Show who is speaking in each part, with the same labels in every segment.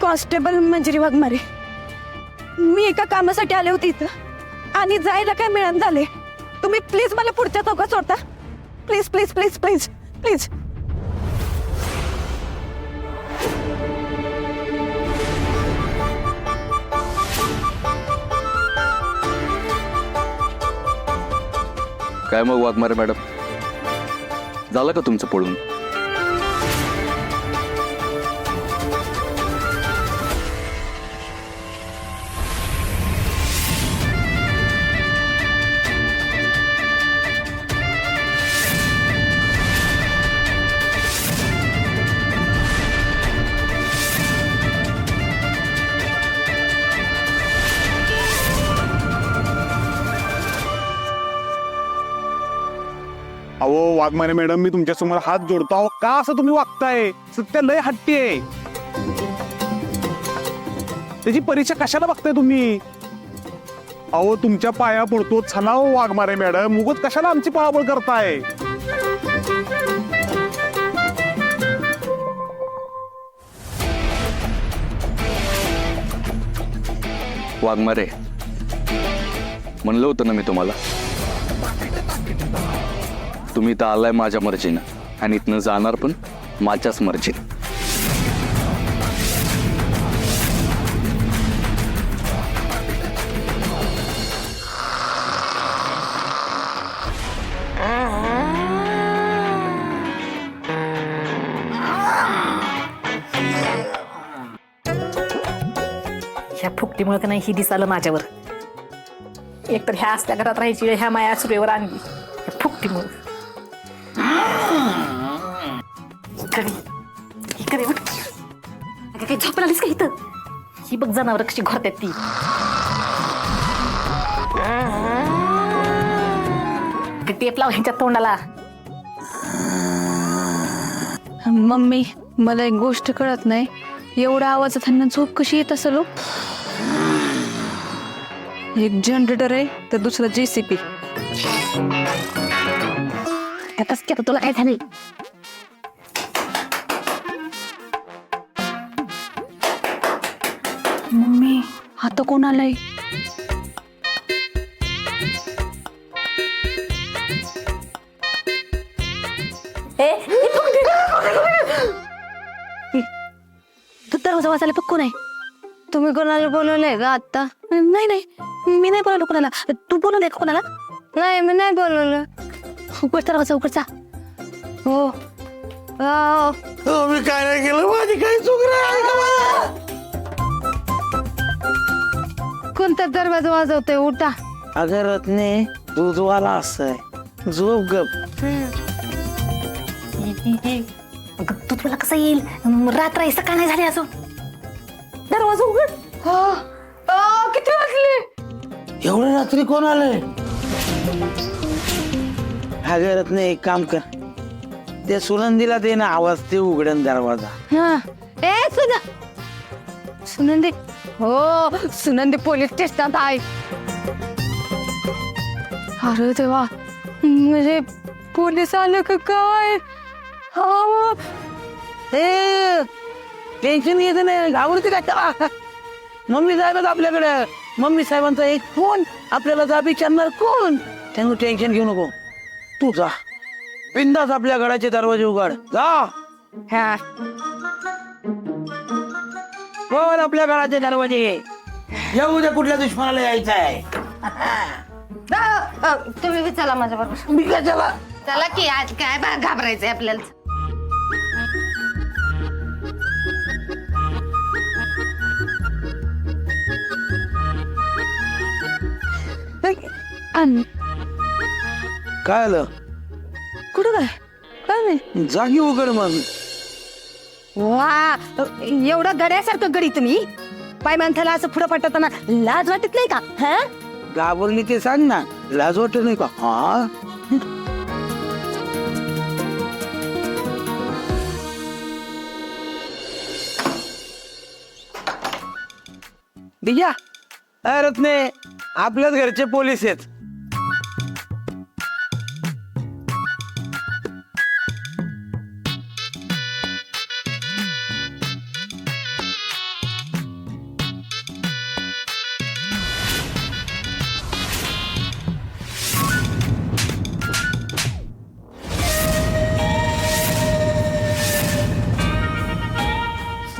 Speaker 1: Constable Manjiri Waghmare. मी एका कामासाठी आले होते इथं आणि जायला काय मिळालं झाले. तुम्ही प्लीज मला पुढच्या चौकात सोडता. Please please please please please.
Speaker 2: काय मग वाघमारे मॅडम, झालं का तुमचं पळून?
Speaker 3: अहो वाघमारे मॅडम, मी तुमच्या समोर हात जोडतो. अहो का असं तुम्ही वागताय? सत्य लय हट्टी आहे. त्याची परीक्षा कशाला बघताय तुम्ही? अहो तुमच्या पाया पडतो. चला हो वाघमारे मॅडम, उगाच कशाला आमची पळापळ करताय?
Speaker 2: वाघमारे, म्हणलं होतं ना मी तुम्हाला, तुम्ही इथं आलाय माझ्या मर्जीनं आणि इथनं जाणार पण माझ्याच मर्जीनं.
Speaker 4: ह्या फुकटीमुळे का नाही ही दिसालं माझ्यावर. एकतर ह्या असल्या घरात राहायची, ह्या माया सुरेवर आणली ह्या फुकटीमुळे. इकडे उठ. अगं काही झोप आलीस का इथं? ही बघ जनावर कशी घोरत्यात ती. टेप लाव ह्यांच्या तोंडाला.
Speaker 1: मम्मी, मला एक गोष्ट कळत नाही, एवढा आवाजात त्यांना झोप कशी येत असेल हो? एक जनरेटर आहे तर दुसरं JCB.
Speaker 4: त्यातच की आता तुला काय झालं?
Speaker 1: मम्मी, आता कोण आलाय?
Speaker 4: तू दरवाजा वाजायला बघ कोण आहे?
Speaker 1: तुम्ही कोणाला बोलवलंय का आता?
Speaker 4: नाही नाही, मी नाही बोलवलं कोणाला. तू बोलवलंय का कोणाला?
Speaker 1: नाही, मी नाही बोलवलं.
Speaker 4: उघड दरवाजा उघडचा.
Speaker 1: हो
Speaker 5: मी काय नाही केलं, माझी काही चूक नाही.
Speaker 1: कोणता दरवाजा वाजवतोय? उठा.
Speaker 5: अगं रत्ने, दूधवाला असय, झोप गप.
Speaker 4: तू तुला कसं येईल? रात्र आहे, सकाळ नाही झाली अजून. दरवाजा उघड.
Speaker 1: किती वाजले?
Speaker 5: एवढ्या रात्री कोण आलंय? अगं रत्ने, एक काम कर, त्या सुनंदीला दे ना आवाज, ते उघडन दरवाजा.
Speaker 1: ए सुनंदी. हो, सुनंदी पोलीस स्टेशनात आहे. अरे देवा, म्हणजे पोलीस आलं का काय?
Speaker 5: टेन्शन घेत नाही, घाबरते का त्याला? मम्मी साहेब आपल्याकडे. मम्मी साहेबांचा एक फोन, आपल्याला जा विचारणार कोण? त्यामुळे टेन्शन घेऊ नको. तू जा बिंदास, आपल्या घराचे दरवाजे उघड. जा. कोण आपल्या घराचे दरवाजे? येऊ दे, कुठल्या दुश्मनाला यायचं आहे.
Speaker 1: तुम्ही बी चला माझ्या बरोबर.
Speaker 5: मी काय चला?
Speaker 1: चला की, आज काय घाबरायचंय आपल्याला.
Speaker 5: काय आलं?
Speaker 1: कुठं काय नाही.
Speaker 5: जागी उघड मग.
Speaker 1: वा, एवढा गड्यासारखं गडी तुम्ही. पाय माणसाला असं पुढं पटताना लाज वाटत नाही का? हा,
Speaker 5: घाबरली ते सांग ना, लाज वाटत नाही का? हा, दिया. रत्ने, आपल्याच घरचे पोलीस आहेत.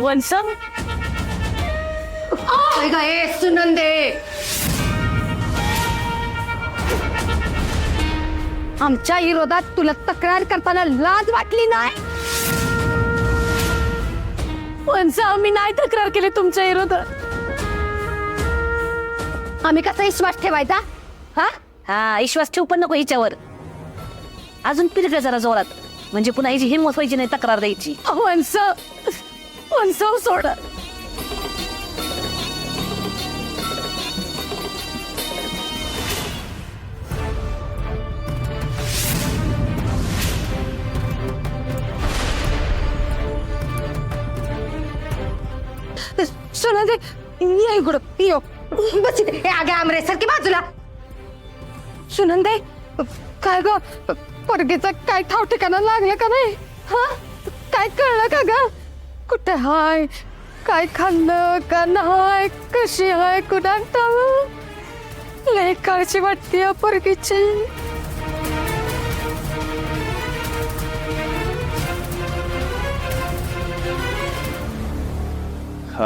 Speaker 1: वंश
Speaker 6: सुनंदे आमच्या विरोधात तुला तक्रार करताना लाज वाटली नाही?
Speaker 1: वंश आम्ही नाही तक्रार केली तुमच्या विरोधात.
Speaker 6: आम्ही कसा विश्वास ठेवायचा? हा
Speaker 4: हा विश्वास ठेवू पण नको हिच्यावर. अजून पिरकं जरा जोरात, म्हणजे पुन्हा हिची हिंमत व्हायची नाही तक्रार द्यायची.
Speaker 1: वंश वंश सोडा. सुनंदे ये इकडं यो.
Speaker 6: बस इथे. ए, अगं आमरेसर की बाजूला.
Speaker 1: सुनंदे काय ग पोरगीचं काय ठाव ठिकाणा लागलं का नाही? हा काय कळलं का ग? कुठे हाय, काय खाल्लं का नाही, कशी हाय कुणाला ठाव? लय काळजी वाटते या पोरगीची.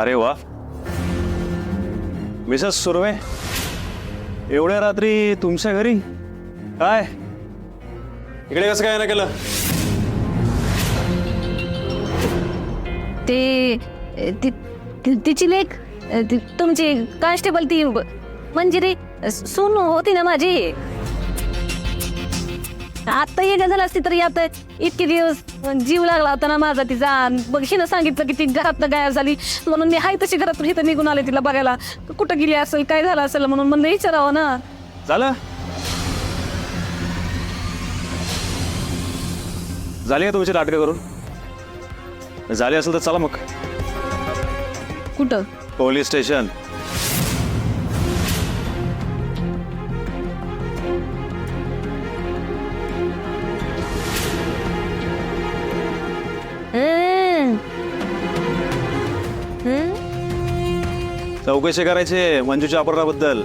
Speaker 3: अरे वा, मिसेस सुर्वे, एवढ्या रात्री तुमच्या घरी काय? इकडे कसं काय ना केलं?
Speaker 4: तिची लेख तुमची कॉन्स्टेबल ती मंजिरी सून होती ना माझी. आता ये झालं असती तरी आता इतके दिवस जीव लागला होता ना माझा तिचा. बघ हिनं सांगितलं की ती घरात गायब झाली म्हणून मी हाय तशी घरातून इथं निघून आले तिला बघायला. कुठं गेली असेल, काय झालं असेल म्हणून म्हणलं विचारावं ना.
Speaker 3: झालं झाली का तुमची नाटकं करून? झाली असेल तर चला मग
Speaker 4: कुठं?
Speaker 3: Police station. चौकशी करायची मंजूच्या अपहरणाबद्दल.